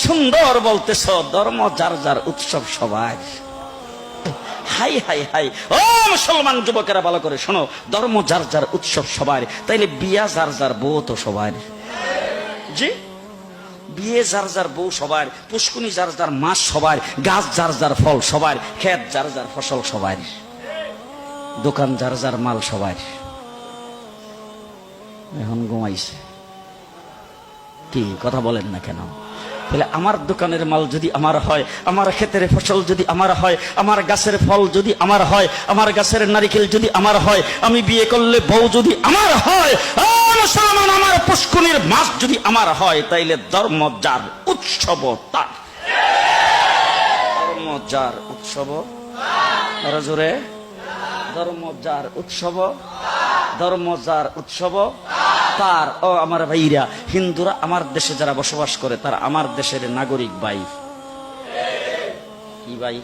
সুন্দর বলতেছ, ধর্ম যার যার উৎসব সবাই। হাই হাই হাই, ও মুসলমান যুবকেরা ভালো করে শোনো, ধর্ম যার যার উৎসব সবার, তাইলে বিয়া যার যার বউ তো সবার। জি, বিয়ে যার যার বউ সবার, পুষ্কুনি যার যার মাছ সবার, গাছ যার যার ফল সবার, ক্ষেত যার যার ফসল সবার, দোকান যার যার মাল সবার। এখন ঘুমাইছে, কি কথা বলেন না কেন? তাহলে আমার দোকানের মাল যদি আমার হয়, আমার ক্ষেতের ফসল যদি আমার হয়, আমার গাছের ফল যদি আমার হয়, আমার গাছের নারিকেল যদি আমার হয়, আমি বিয়ে করলে বউ যদি আমার হয়, মুসলমান আমার পুষ্কুনির মাছ যদি আমার হয়, তাইলে ধর্ম যার উৎসব তার। ধর্ম যার উৎসব, আরো জোরে, ধর্ম যার উৎসব, ধর্ম যার উৎসব তার। ও আমার ভাইরা, হিন্দুরা আমার দেশে যারা বসবাস করে তারা আমার দেশের নাগরিক ভাই। কি ভাই?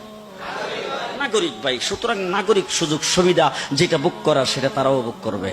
নাগরিক ভাই। সুতরাং নাগরিক সুযোগ সুবিধা যেটা বুক করা সেটা তারাও বুক করবে।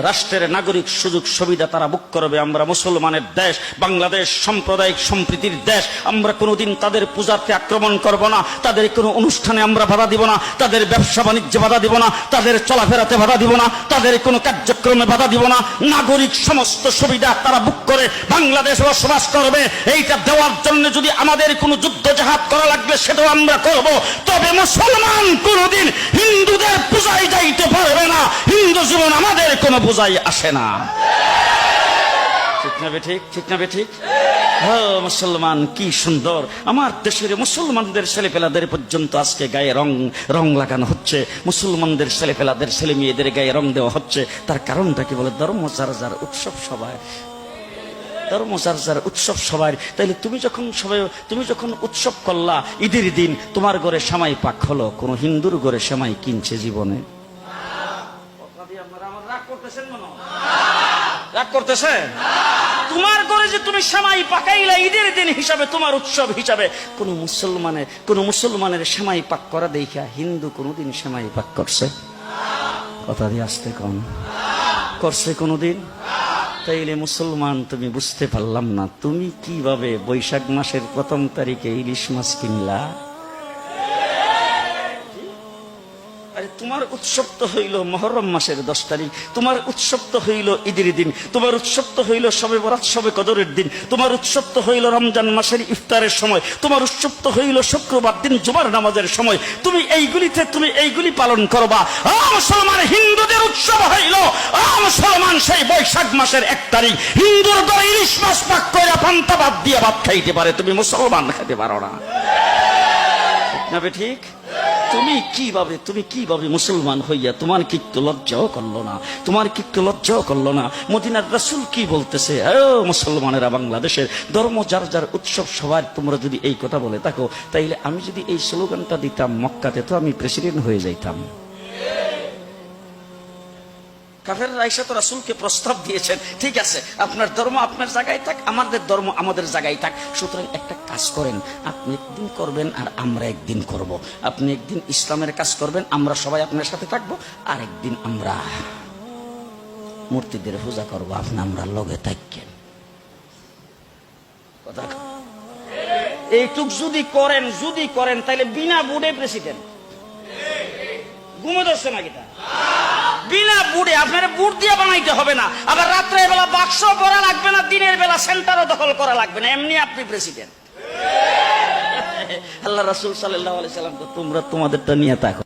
রাষ্ট্রের নাগরিক সুযোগ সুবিধা তারা বুক করবে। আমরা মুসলমানের দেশ, বাংলাদেশ সাম্প্রদায়িক সম্প্রীতির দেশ। আমরা কোনোদিন তাদের পূজাতে আক্রমণ করব না, তাদের কোনো অনুষ্ঠানে আমরা বাধা দিব না, তাদের ব্যবসা বাণিজ্যে বাধা দিব না, তাদের চলাফেরাতে বাধা দিব না, তাদের কোনো কার্যক্রমে বাধা দিব না। নাগরিক সমস্ত সুবিধা তারা বুক করে বাংলাদেশে বসবাস করবে। এইটা দেওয়ার জন্য যদি আমাদের কোনো যুদ্ধ জাহাদ করা লাগবে সেটাও আমরা করব। তবে মুসলমান কোনোদিন হিন্দুদের পূজায় যাইতে পারবে না। হিন্দু জীবন আমাদের কোনো পূজাই আসে না। ঠিক না বেঠিক? ঠিক না বেঠিক? মুসলমান কি সুন্দর, আমার দেশের মুসলমানদের ছেলেপেলাদের পর্যন্ত আজকে গায়ে রং রং লাগানো হচ্ছে, মুসলমানদের ছেলেপেলাদের ছেলে মেয়েদের গায়ে রং দেওয়া হচ্ছে। তার কারণটা কি বলে? ধর্ম যার যার উৎসব সবাই, ধর্ম যার যার উৎসব সবাই। তাইলে তুমি যখন উৎসব করলা ঈদের দিন, তোমার ঘরে সেমাই পাক হলো, কোন হিন্দুর ঘরে সেমাই কিনছে জীবনে? রাগ করতেছে? তোমার ঘরে যে তুমি সেমাই পাকাইলা ঈদের দিন হিসাবে, তোমার উৎসব হিসাবে, কোন মুসলমানের সেমাই পাক করা দেখা হিন্দু কোনদিন সেমাই পাক করছে? কথা দিয়ে আসতে কন, করছে কোনদিন? তাইলে মুসলমান তুমি বুঝতে পারলাম না, তুমি কিভাবে বৈশাখ মাসের 1 তারিখে ইলিশ মাছ কিনলা? আরে তোমার উৎসব তো হইল মুহররম মাসের 10 তারিখ, তোমার উৎসব তো হইল ঈদের দিন, তোমার উৎসব তো হইল শবে বরাত শবে কদরের দিন, তোমার উৎসব তো হইল রমজান মাসের ইফতারের সময়, তোমার উৎসব তো হইল শুক্রবার দিন জুমার নামাজের সময়। তুমি এইগুলি পালন করবা। মুসলমান হিন্দুদের উৎসব হইল মুসলমান সেই বৈশাখ মাসের 1 তারিখ। হিন্দুর ঘরে ইলিশ মাছ পাক করে পান্তা ভাত দিয়ে ভাত খাইতে পারে, তুমি মুসলমান খেতে পারো না। ঠিক না ঠিক? তুমি কিভাবে মুসলমান হইয়া তোমার কি একটু লজ্জাও করলো না? তোমার কি একটু লজ্জাও করলো না? মদিনার রাসূল কি বলতেছে? মুসলমানেরা, বাংলাদেশের ধর্ম যার যার উৎসব সবার, তোমরা যদি এই কথা বলে থাকো, তাইলে আমি যদি এই স্লোগানটা দিতাম মক্কাতে, তো আমি প্রেসিডেন্ট হয়ে যাইতাম। কাফেররা আয়েশা তো রাসূলকে প্রস্তাব দিয়েছেন, ঠিক আছে আপনার ধর্ম আপনার জায়গায় থাক, আমাদের ধর্ম আমাদের জায়গায় থাক। সুতরাং একটা কাজ করেন, আপনি একদিন করবেন আর আমরা একদিন করব। আপনি একদিন ইসলামের কাজ করবেন, আমরা সবাই আপনার সাথে থাকবো, আর একদিন আমরা মূর্তিদের পূজা করবো, আপনি আমরা লগে থাকেন। কথা এইটুক যদি করেন তাহলে বিনা বুড়ে প্রেসিডেন্ট। ঘুমে ধরছে না কিটা? বিনা বুড়ে, আপনার বুট দিয়ে বানাইতে হবে না, আবার রাত্রের বেলা বাক্স পরা লাগবে না, দিনের বেলা সেন্টারও দখল করা লাগবে না, এমনি আপনি প্রেসিডেন্ট। আল্লাহ রাসূল সাল্লাল্লাহু আলাইহি সাল্লাম তো তোমরা তোমাদেরটা নিয়ে থাকো।